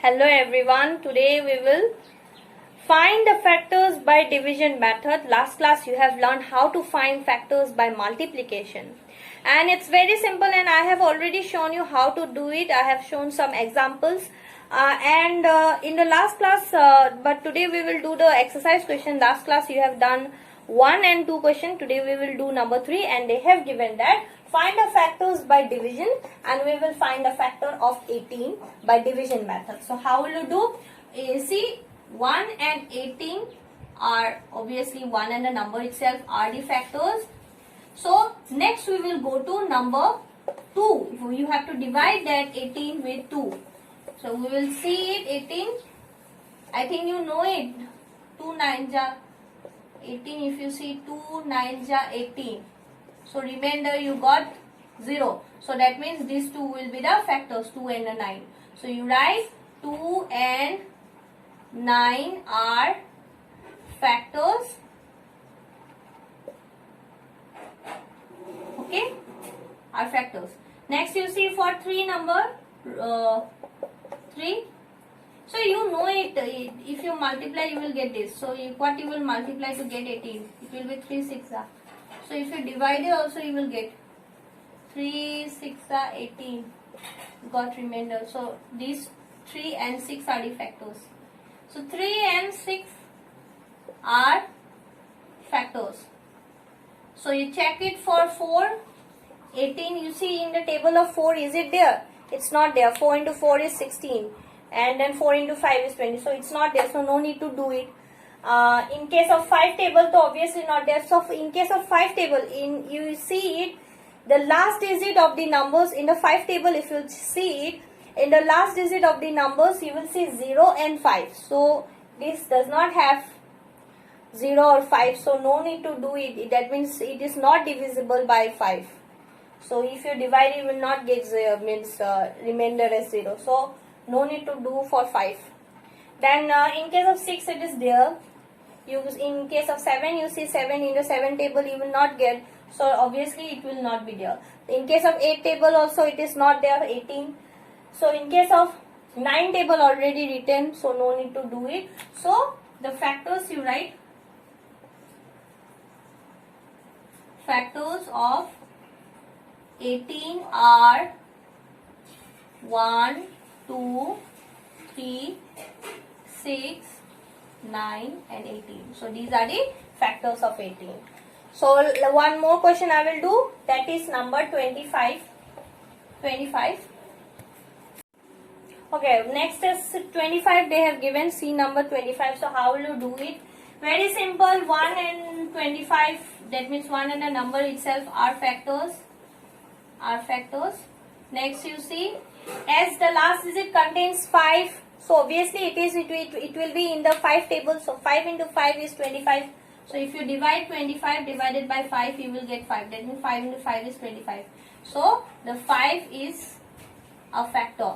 Hello everyone, today we will find the factors by division method. Last class you have learned how to find factors by multiplication. And it's very simple and I have already shown you how to do it. I have shown some examples in the last class, but today we will do the exercise question. Last class you have done 1 and 2 question. Today we will do number 3 and they have given that find the factors by division and we will find the factor of 18 by division method. So how will you do? See, 1 and 18 are obviously 1 and the number itself are the factors. So next we will go to number 2. You have to divide that 18 with 2. So we will see it 18. I think you know it. 2 9 ja 18. If you see 2 9 ja 18. So remainder you got 0. So that means these two will be the factors, 2 and 9. So you write 2 and 9 are factors. Okay, are factors. Next you see for 3 number 3. So you know it. If you multiply you will get this. So what you will multiply to get 18? It will be 3 6. So if you divide it also you will get 3 6 18. Got remainder. So these 3 and 6 are the factors. So 3 and 6 are factors. So you check it for 4. 18 you see in the table of 4, is it there? It's not there. 4 into 4 is 16 and then 4 into 5 is 20. So it's not there. So no need to do it. In case of 5 table, so obviously not there. So in case of 5 table, you see it, the last digit of the numbers in the 5 table, if you see it, in the last digit of the numbers, you will see 0 and 5. So this does not have 0 or 5. So no need to do it. That means it is not divisible by 5. So if you divide, you will not get remainder as 0. So no need to do for 5. Then in case of 6 it is there. In case of 7 you see 7 in the 7 table you will not get. So obviously it will not be there. In case of 8 table also it is not there, 18. So in case of 9 table already written, so no need to do it. So the factors you write, factors of 18 are 1, 2, 3, 6, 9 and 18. So these are the factors of 18. So one more question I will do, that is number 25. Okay, next is 25. They have given C number 25. So how will you do it? Very simple. 1 and 25, that means 1 and the number itself are factors. Next you see, as the last digit contains 5, so obviously it will be in the 5 table. So 5 into 5 is 25. So if you divide 25 divided by 5, you will get 5. That means 5 into 5 is 25. So the 5 is a factor.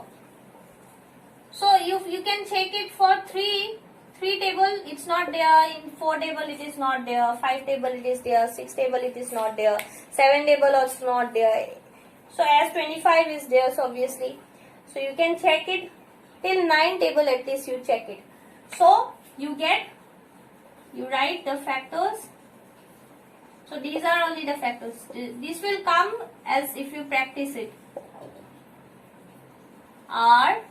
So you can check it for 3 table, it's not there. In 4 table it is not there. 5 table it is there. 6 table it is not there. 7 table also not there. So as 25 is there, so obviously, so you can check it till 9 table at least you check it. So you write the factors. So these are only the factors. This will come as if you practice it. R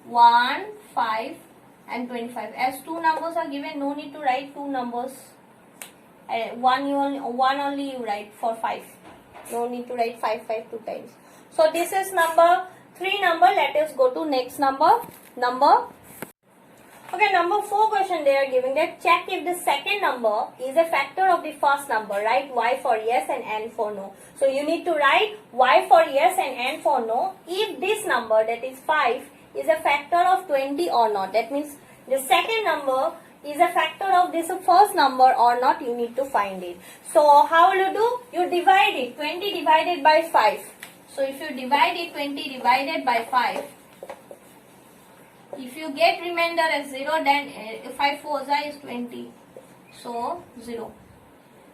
1, 5 and 25. As 2 numbers are given, no need to write 2 numbers. One only you write for 5. No need to write 5 2 times. So this is number 3 number. Let us go to next number. Okay, number 4 question they are giving that check if the second number is a factor of the first number. Write Y for yes and N for no. So you need to write Y for yes and N for no if this number, that is 5, is a factor of 20 or not. That means the second number is a factor of this first number or not, you need to find it. So how will you do? You divide it. 20 divided by 5. So if you divide it, 20 divided by 5, if you get remainder as 0, then 5 4 is 20. So 0.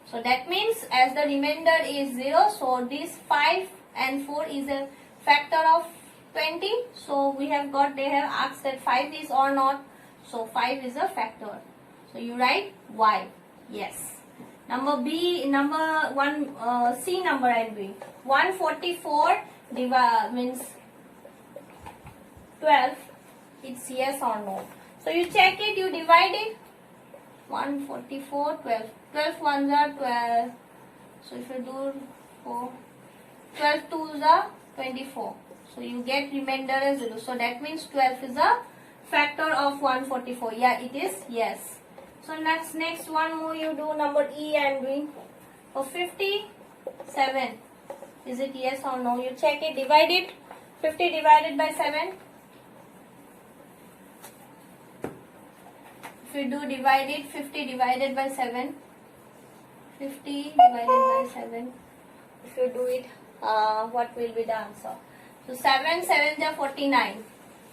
So that means as the remainder is 0, so this 5 and 4 is a factor of 20. So we have got, they have asked that 5 is or not. So 5 is a factor. So you write Y. Yes. Number B, number 1, C number I am doing. 144 means 12. It's yes or no. So you check it, you divide it. 144, 12. 12 ones are 12. So if you do 4, 12 twos are 24. So you get remainder as 0. So that means 12 is a factor of 144. Yeah, it is yes. So next one more you do, number E I am doing. For 57. Is it yes or no? You check it, divide it. 50 divided by 7. If you do divide it, 50 divided by 7. 50 divided by 7. If you do it, what will be the answer? So 7 7s are 49.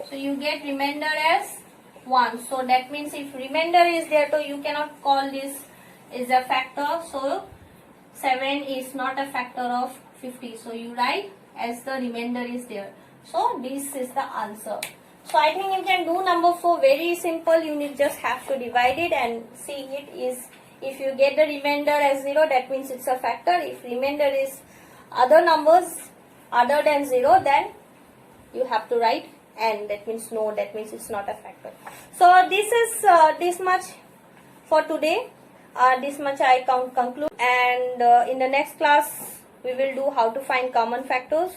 So you get remainder as 1. So that means if remainder is there, so you cannot call this is a factor. So 7 is not a factor of 50. So you write as the remainder is there. So this is the answer. So I think you can do number 4 very simple. You need just have to divide it and see it is, if you get the remainder as 0, that means it's a factor. If remainder is other numbers other than 0, then you have to write and that means no, that means it's not a factor. So this is this much for today. This much I conclude, and in the next class we will do how to find common factors.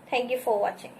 Thank you for watching.